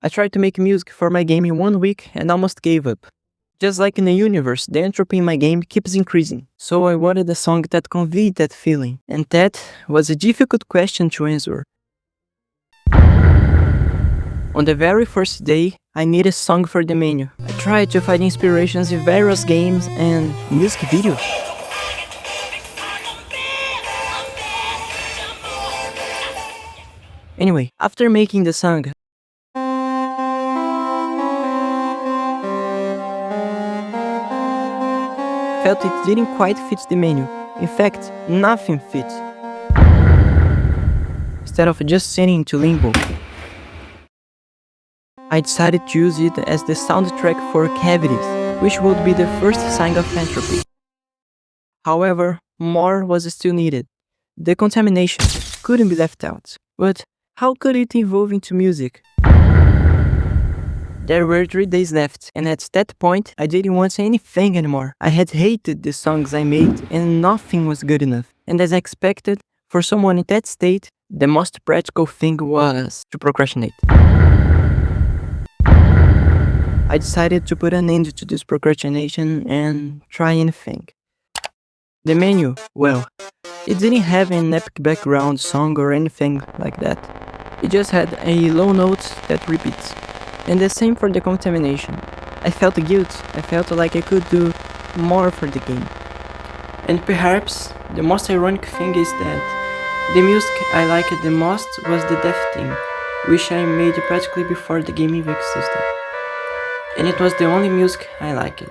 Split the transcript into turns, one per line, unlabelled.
I tried to make music for my game in 1 week and almost gave up. Just like in the universe, the entropy in my game keeps increasing, so I wanted a song that conveyed that feeling, and that was a difficult question to answer. On the very first day, I needed a song for the menu. I tried to find inspirations in various games and music videos. Anyway, after making the song, felt it didn't quite fit the menu. In fact, nothing fit. Instead of just sending to limbo, I decided to use it as the soundtrack for cavities, which would be the first sign of entropy. However, more was still needed. The contamination couldn't be left out, but how could it evolve into music? There were 3 days left, and at that point, I didn't want anything anymore. I had hated the songs I made, and nothing was good enough. And as I expected, for someone in that state, the most practical thing was to procrastinate. I decided to put an end to this procrastination and try anything. The menu, well, it didn't have an epic background song or anything like that. It just had a low note that repeats. And the same for the contamination. I felt guilt. I felt like I could do more for the game. And perhaps the most ironic thing is that the music I liked the most was the death theme, which I made practically before the game even existed. And it was the only music I liked.